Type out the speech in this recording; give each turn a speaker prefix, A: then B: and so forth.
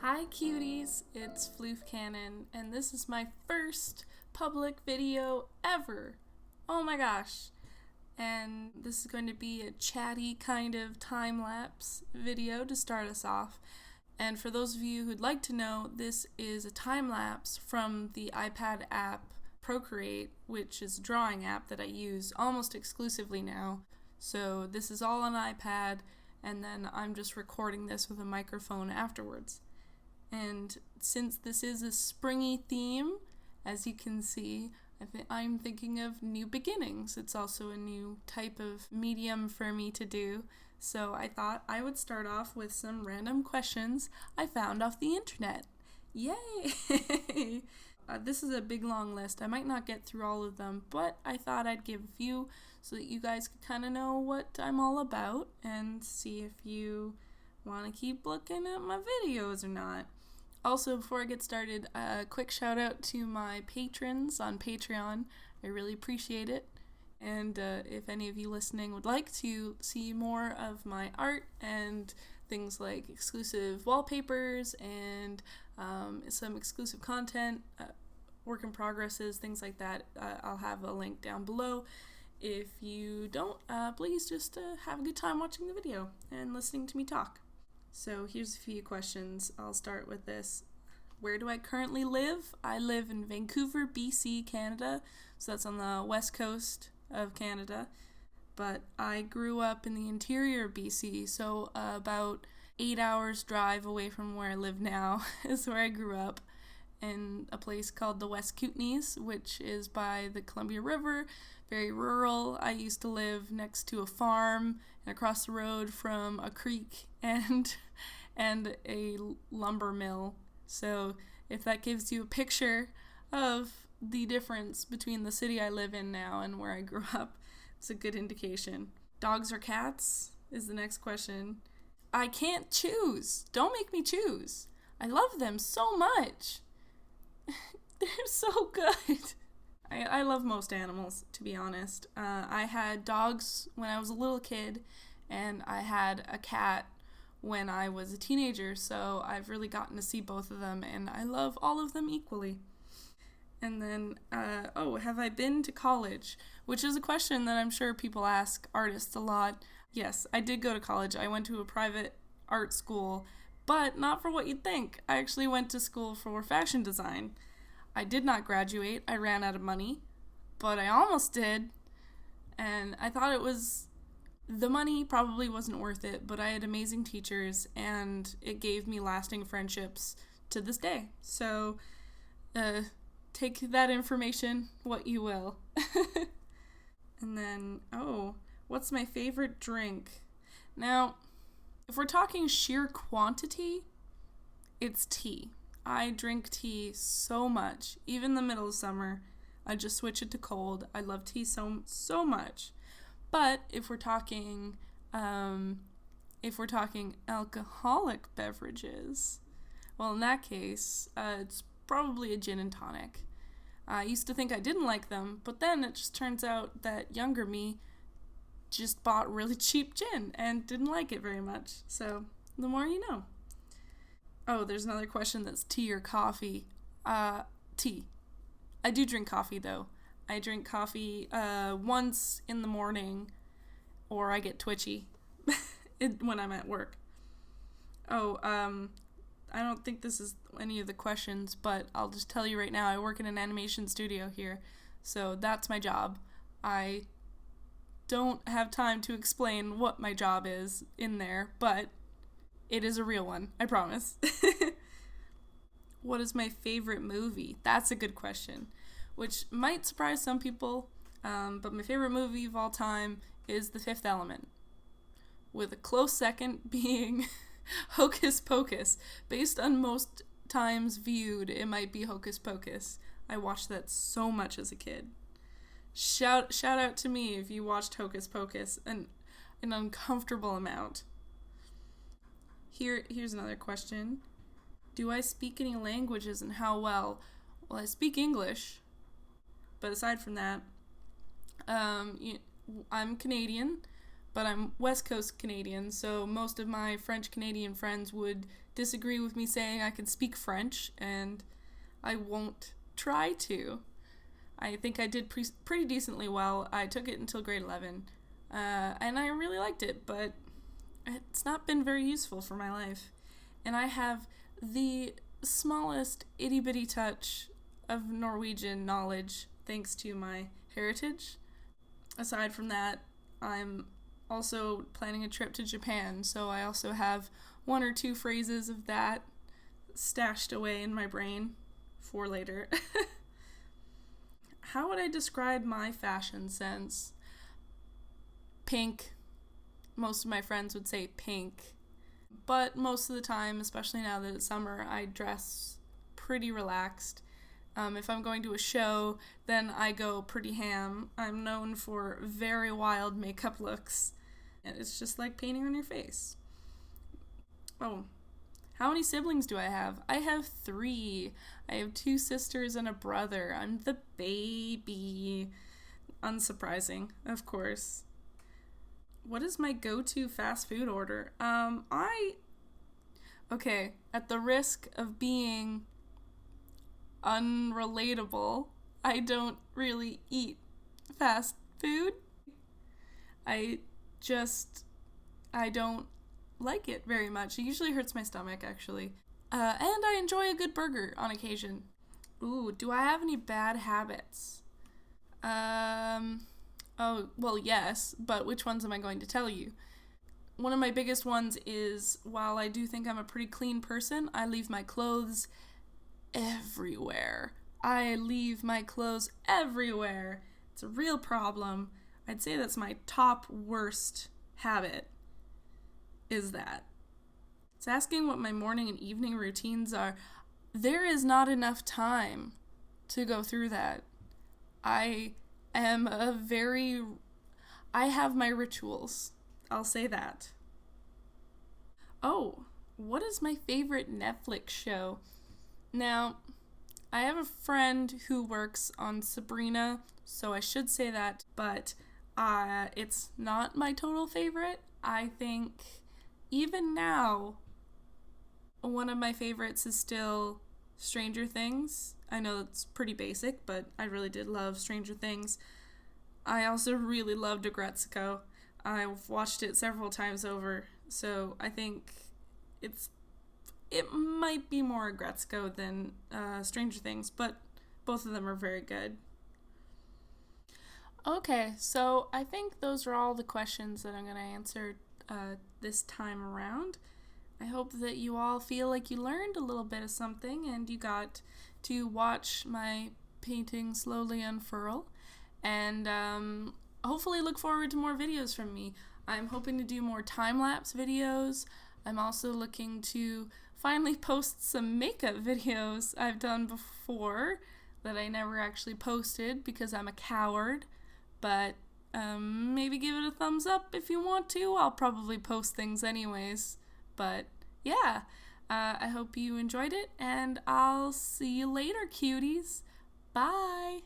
A: Hi cuties, it's Floof Cannon, and this is my first public video ever. Oh my gosh. And this is going to be a chatty kind of time-lapse video to start us off. And for those of you who'd like to know, this is a time-lapse from the iPad app Procreate, which is a drawing app that I use almost exclusively now. So this is all on iPad, and then I'm just recording this with a microphone afterwards. And since this is a springy theme, as you can see, I'm thinking of new beginnings. It's also a new type of medium for me to do. So I thought I would start off with some random questions I found off the internet. Yay! This is a big long list. I might not get through all of them, but I thought I'd give a few so that you guys could kind of know what I'm all about and see if you want to keep looking at my videos or not. Also, before I get started, a quick shout out to my patrons on Patreon. I really appreciate it. And if any of you listening would like to see more of my art and things like exclusive wallpapers and some exclusive content, work in progresses, things like that, I'll have a link down below. If you don't, please just have a good time watching the video and listening to me talk. So here's a few questions. I'll start with this. Where do I currently live? I live in Vancouver, BC, Canada. So that's on the west coast of Canada. But I grew up in the interior of BC, so about 8 hours drive away from where I live now is where I grew up, in a place called the West Kootenays, which is by the Columbia River, very rural. I used to live next to a farm and across the road from a creek and a lumber mill. So if that gives you a picture of the difference between the city I live in now and where I grew up, it's a good indication. Dogs or cats is the next question. I can't choose. Don't make me choose. I love them so much. They're so good. I love most animals, to be honest. I had dogs when I was a little kid, and I had a cat when I was a teenager, so I've really gotten to see both of them, and I love all of them equally. And then, have I been to college? Which is a question that I'm sure people ask artists a lot. Yes, I did go to college. I went to a private art school, but not for what you'd think. I actually went to school for fashion design. I did not graduate. I ran out of money, but I almost did, and I thought the money probably wasn't worth it, but I had amazing teachers, and it gave me lasting friendships to this day. So, take that information what you will. And then, what's my favorite drink? Now, if we're talking sheer quantity, it's tea. I drink tea so much. Even in the middle of summer, I just switch it to cold. I love tea so much. But if we're talking alcoholic beverages, well, in that case, it's probably a gin and tonic. I used to think I didn't like them, but then it just turns out that younger me just bought really cheap gin and didn't like it very much. So the more you know. Oh, there's another question that's tea or coffee. Tea. I do drink coffee, though. I drink coffee once in the morning, or I get twitchy when I'm at work. I don't think this is any of the questions, but I'll just tell you right now, I work in an animation studio here, so that's my job. I don't have time to explain what my job is in there, but it is a real one, I promise. What is my favorite movie? That's a good question, which might surprise some people, but my favorite movie of all time is The Fifth Element, with a close second being Hocus Pocus. Based on most times viewed, it might be Hocus Pocus. I watched that so much as a kid. Shout out to me if you watched Hocus Pocus, an uncomfortable amount. Here's another question. Do I speak any languages and how well? Well, I speak English, but aside from that, I'm Canadian, but I'm West Coast Canadian, so most of my French Canadian friends would disagree with me saying I can speak French, and I won't try to. I think I did pretty decently well. I took it until grade 11, and I really liked it, but it's not been very useful for my life. And I have the smallest itty-bitty touch of Norwegian knowledge thanks to my heritage. Aside from that, I'm also planning a trip to Japan, so I also have one or two phrases of that stashed away in my brain for later. How would I describe my fashion sense? Pink. Most of my friends would say pink. But most of the time, especially now that it's summer, I dress pretty relaxed. If I'm going to a show, then I go pretty ham. I'm known for very wild makeup looks. And it's just like painting on your face. Oh, how many siblings do I have? I have 3. I have 2 sisters and a brother. I'm the baby. Unsurprising, of course. What is my go-to fast food order? Okay, at the risk of being unrelatable, I don't really eat fast food. I don't like it very much. It usually hurts my stomach, actually. And I enjoy a good burger on occasion. Ooh, do I have any bad habits? Oh, well, yes, but which ones am I going to tell you? One of my biggest ones is, while I do think I'm a pretty clean person, I leave my clothes everywhere. I leave my clothes everywhere. It's a real problem. I'd say that's my top worst habit, is that. It's asking what my morning and evening routines are. There is not enough time to go through that. I have my rituals. I'll say that. Oh, what is my favorite Netflix show? Now, I have a friend who works on Sabrina, so I should say that, but it's not my total favorite. I think even now, one of my favorites is still Stranger Things. I know it's pretty basic, but I really did love Stranger Things. I also really loved Agretzko. I've watched it several times over, so I think it might be more Agretzko than Stranger Things, but both of them are very good. Okay, so I think those are all the questions that I'm going to answer this time around. I hope that you all feel like you learned a little bit of something and you got to watch my painting slowly unfurl, and hopefully look forward to more videos from me. I'm hoping to do more time-lapse videos. I'm also looking to finally post some makeup videos I've done before that I never actually posted because I'm a coward, but maybe give it a thumbs up if you want to. I'll probably post things anyways, but yeah, I hope you enjoyed it, and I'll see you later, cuties. Bye!